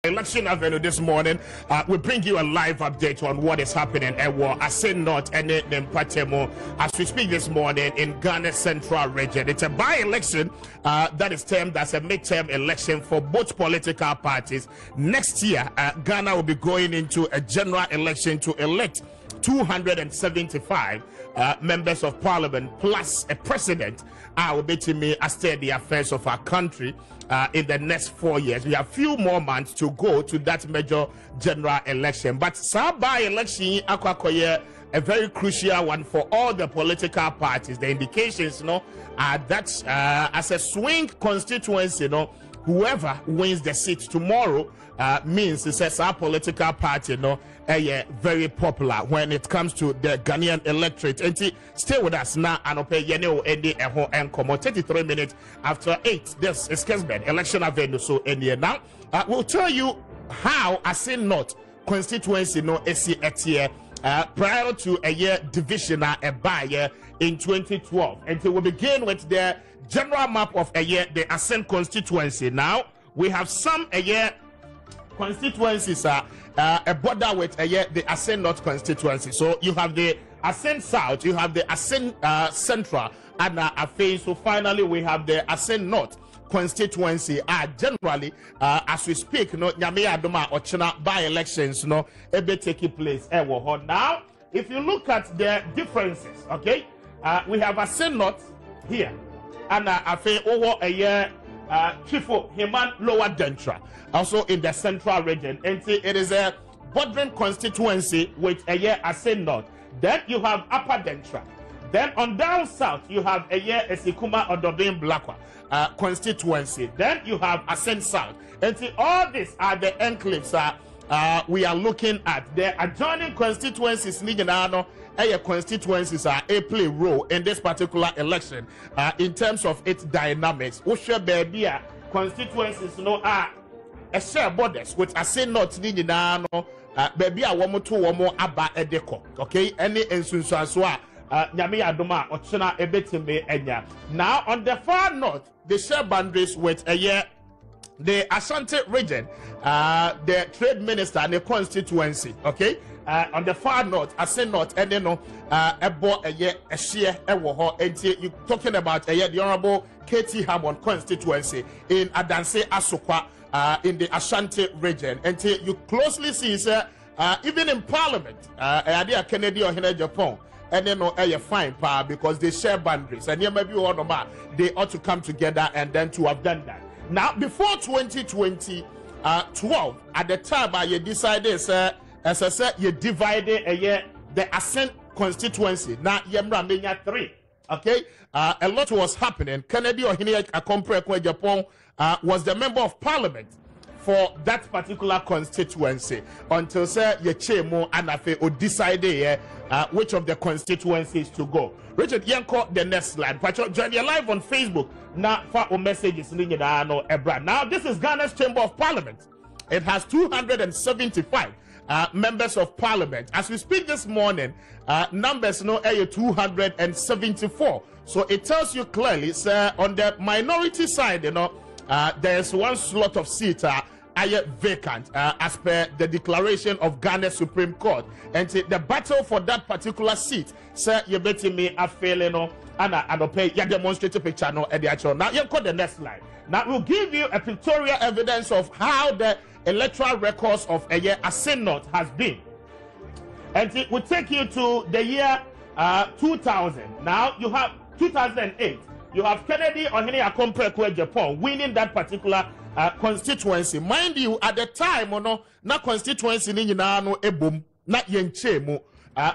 Election Avenue this morning. We bring you a live update on what is happening at Assin North and Patemo as we speak this morning in Ghana's central region. It's a by-election that is termed as a midterm election for both political parties. Next year, Ghana will be going into a general election to elect 275 members of parliament plus a president will be to me as the affairs of our country in the next 4 years. We have few more months to go to that major general election, but by election a very crucial one for all the political parties. The indications are that as a swing constituency, whoever wins the seat tomorrow means it says our political party very popular when it comes to the Ghanaian electorate. And stay with us now and pay and come 33 minutes after 8. This is Kessben Election Avenue. So now we'll tell you how Assin North constituency prior to a year division a by in 2012. And so we'll begin with the general map of a year, the Assin constituency. Now we have some a year constituencies a border with a year the Assin North constituency. So you have the Assin South, you have the Assin Central, and so finally we have the Assin North constituency. Generally as we speak, Nyame Adoma Ochina by elections be taking place. Now if you look at the differences, okay, we have Assin North here, and over a year Chifo Heman Lower Dentra, also in the central region. And it is a bordering constituency with a year Assin North. Then you have Upper Dentra. Then on down south you have a year Esikuma Odobin Blakwa constituency. Then you have Assin South. And all these are the enclaves we are looking at. The adjoining constituencies constituencies are a play role in this particular election in terms of its dynamics. Usha baby constituencies are a share borders with Assin North baby a woman to woman aba edeko. Okay, any insunswa Nyame Adoma Ochina ebetime enya. Now on the far north, they share boundaries with a year the Ashanti region, the trade minister and the constituency. Okay, on the far north, Assin North, and then a year a share and you talking about a year the honorable Katie Hammond constituency in Adanse Asokwa in the Ashanti region. And you closely see even in parliament, Kennedy or Japan. And then a fine power because they share boundaries, and here maybe all they ought to come together and then to have done that. Now, before 2012, at the time, you decided, as I said, you divided a year the Assin constituency. Now, Yemra Menya 3. Okay, a lot was happening. Kennedy or Akompre Japan was the member of parliament for that particular constituency until you chemo and or decided which of the constituencies to go. Richard Yanko, the next slide. Join you live on Facebook. Now, for messages, now this is Ghana's Chamber of Parliament. It has 275 members of parliament. As we speak this morning, numbers 274. So it tells you clearly, sir, on the minority side, there's one slot of seat vacant as per the declaration of Ghana Supreme Court. And the battle for that particular seat, sir, you betting me a failing and pay your demonstrative picture at the actual. Now you call the next slide. Now we'll give you a pictorial evidence of how the electoral records of a year Assin North has been. And it will take you to the year 2000. Now you have 2008. You have Kennedy Ohene Akompre Japan winning that particular constituency. Mind you, at the time, na constituency ni nyina no ebom na yenchemu.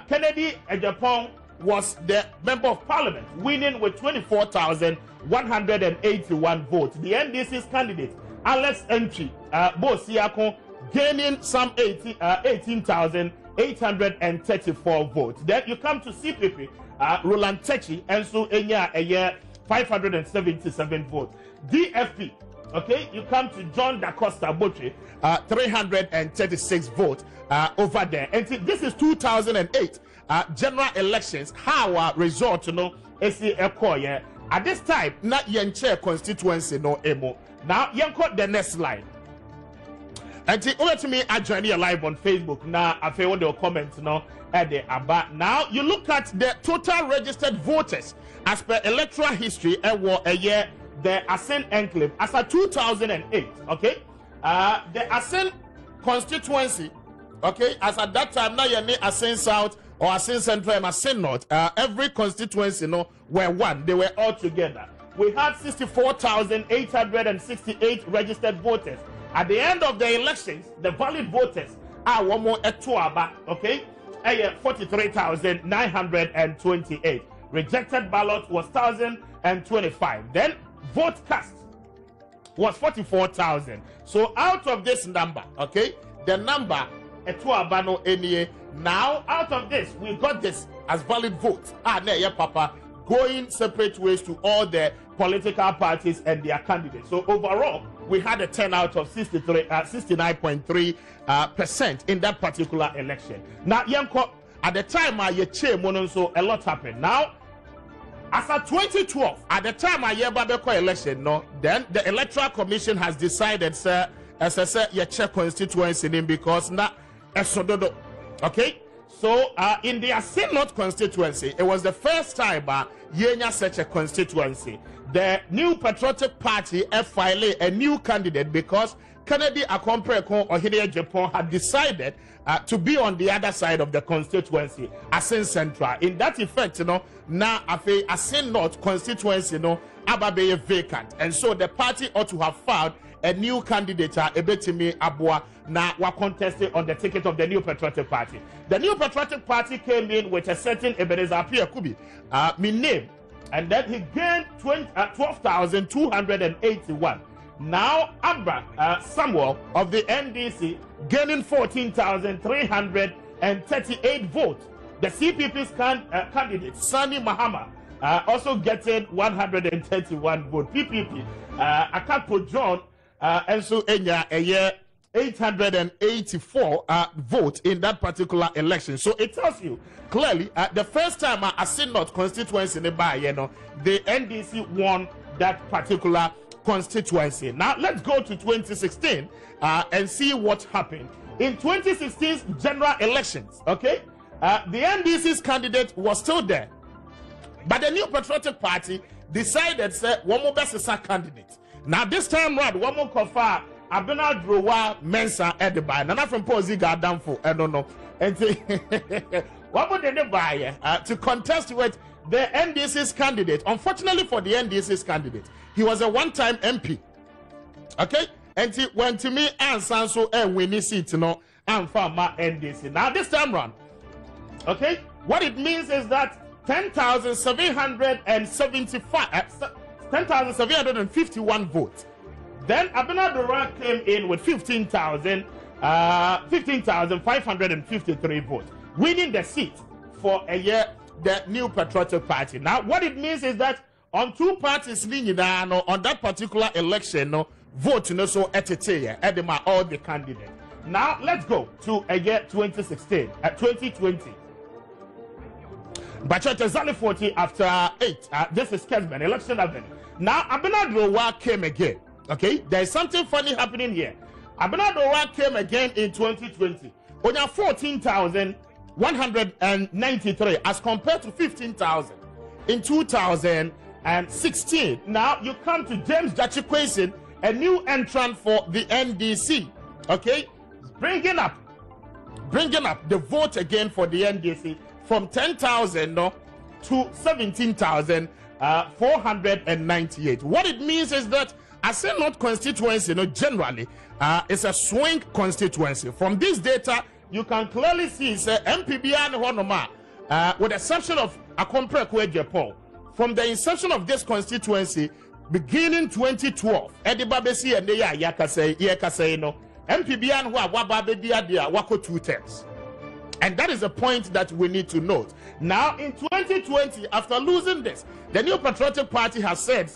Kennedy Japan was the member of parliament, winning with 24,181 votes. The NDC's candidate, Alex Entry, Bosiako, gaining some 18,834 votes. Then you come to CPP, Roland Techi, and so a year 577 votes. DFP, okay, you come to John Da Costa Boche, 336 votes over there. And this is 2008 general elections. How result is at this time, not Yenche constituency no emo. Now, the next line. And over to me, I join you live on Facebook. Now, I feel the comments now at the about. Now, you look at the total registered voters as per electoral history a year, the Assin Enclave as a 2008. Okay, the Assin constituency. Okay, as at that time, now you're near Assin South or Assin Central and Assin North. Every constituency, were one. They were all together. We had 64,868 registered voters. At the end of the elections, the valid voters are one more at Tuaba, okay? 43,928. Rejected ballot was 1,025. Then vote cast was 44,000. So out of this number, okay, the number at Tuaba no any. Now out of this, we got this as valid votes. Papa, going separate ways to all the political parties and their candidates. So overall, we had a turnout of 69.3% in that particular election. Now, at the time, so a lot happened. Now, as of 2012, at the time I election, then the Electoral Commission has decided, sir, as I said, you check constituency name because now, okay. So in the Assin North constituency, it was the first time Yenya such a constituency. The New Patriotic Party filed a new candidate because Kennedy Akompreko or Hidea Japan had decided to be on the other side of the constituency, Assin Central. In that effect, now Assin North constituency, Ababe vacant, and so the party ought to have found a new candidate, Ebetimi Abua, were contested on the ticket of the New Patriotic Party. The New Patriotic Party came in with a certain Ebenezer Apia Kubi, name, and then he gained 12,281. Now, Abba Samuel of the NDC gaining 14,338 votes. The CPP's candidate, Sani Mahama, also getting 131 votes. PPP, Akapo John, and so a year 884 vote in that particular election. So it tells you clearly the first time Assin North constituency in the the NDC won that particular constituency. Now let's go to 2016 and see what happened in 2016's general elections. Okay, the NDC's candidate was still there, but the New Patriotic Party decided say one more best candidate. Now this time round, one more kofa Abena Drowa Mensa Edibai. Nana from Pozi Gadamfo. I don't know. And what would they buy to contest with the NDC's candidate? Unfortunately for the NDC's candidate, he was a one-time MP. Okay, and he went to me and Sanso and Winnie seat, and from my NDC. Now this time round, okay, what it means is that 10,751 votes. Then Abinadura came in with 15,553 votes, winning the seat for a year, the New Patriotic Party. Now, what it means is that on two parties on that particular election, vote so edema all the candidates. Now, let's go to a year 2016, 2020. But exactly 40 after 8. This is Kessben, election event. Now, Abinadura came again. Okay, there is something funny happening here. Abinadura came again in 2020. Only 14,193 as compared to 15,000 in 2016. Now you come to James Jachikwesin, a new entrant for the NDC. Okay, bringing up the vote again for the NDC from 10,000 to 17,498. What it means is that Assin North constituency, generally, it's a swing constituency. From this data, you can clearly see MPB and Honoma, with the exception of Akompreko Japan. From the inception of this constituency, beginning 2012, Edibabesi and Neya Yakase, MPB and Wababedia Wako 2/3. And that is a point that we need to note. Now, in 2020, after losing this, the New Patriotic Party has said,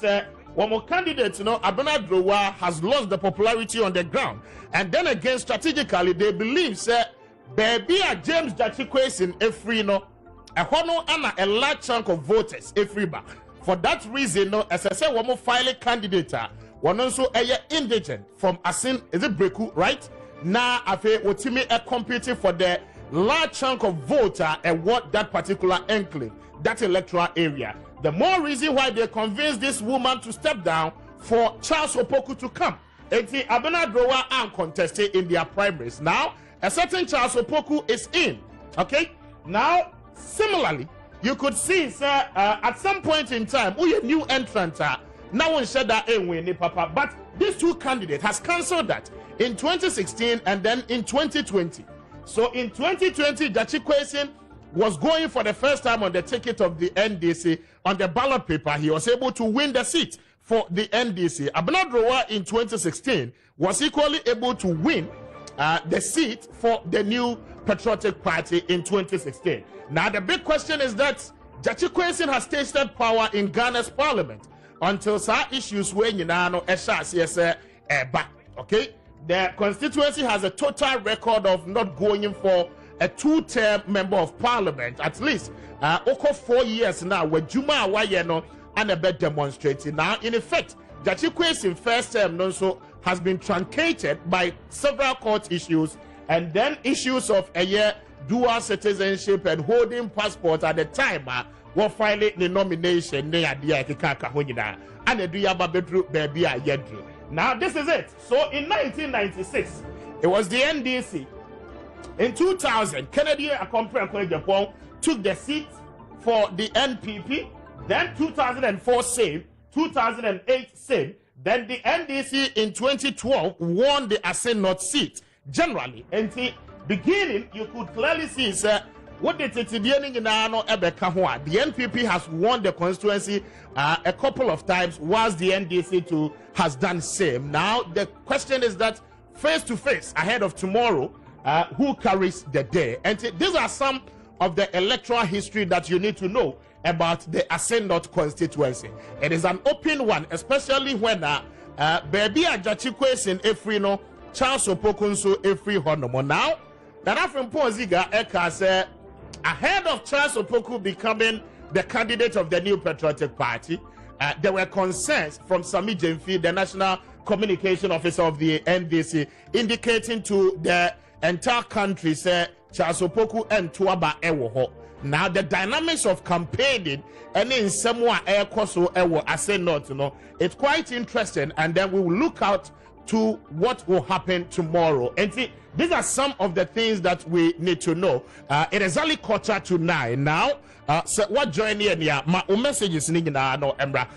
one more candidate, Abena Drowa has lost the popularity on the ground. And then again, strategically, they believe, baby, James Jachikwesin, a large chunk of voters, for that reason, as I said, one more filing candidate, one also indigent from Assin, is it Breku, right? na afe wotimi competing for the large chunk of voter and what that particular enclave, that electoral area. The more reason why they convinced this woman to step down for Charles Opoku to come. Enti Abena Drowa are contested in their primaries. Now, a certain Charles Opoku is in. Okay? Now, similarly, you could see, sir, at some point in time, we a new entrant. Now one said that papa, but these two candidates has cancelled that in 2016 and then in 2020. So in 2020, Jachi Kwesin was going for the first time on the ticket of the NDC. On the ballot paper, he was able to win the seat for the NDC. Abena Drowa in 2016 was equally able to win the seat for the new Patriotic Party in 2016. Now the big question is that Jachi Kwesin has tasted power in Ghana's parliament until some issues when you know okay. The constituency has a total record of not going for a two-term member of parliament, at least over 4 years now, where Juma Awayeno and a bit demonstrating. Now, in effect, Jachi Kwesin first term also has been truncated by several court issues and then issues of a year dual citizenship and holding passport at the time were filing the nomination near the Akika and the Duyaba Bedru Baby Yedru. Now, this is it. So, in 1996, it was the NDC. In 2000, Kennedy Akompre Japan took the seat for the NPP. Then 2004 same, 2008 same. Then the NDC in 2012 won the Assin North seat. Generally, and the beginning, you could clearly see, sir, what the NPP has won the constituency a couple of times, whilst the NDC too has done same. Now the question is that face to face ahead of tomorrow, who carries the day? And these are some of the electoral history that you need to know about the Assin North constituency. It is an open one, especially when baby Jachi Kwesin every no Charles Opoku every honomo. Now that from Poziga Eka said, ahead of Charles Opoku becoming the candidate of the new Patriotic Party, there were concerns from Sami Jemfi, the National Communication Officer of the NDC, indicating to the entire country, say, Charles Opoku and Tuaba Ewoho. Now, the dynamics of campaigning and in somewhere air koso ewo Assin North, it's quite interesting, and then we will look out to what will happen tomorrow. And see, these are some of the things that we need to know. It is only 8:45 now. So what join here? My message is no Embra.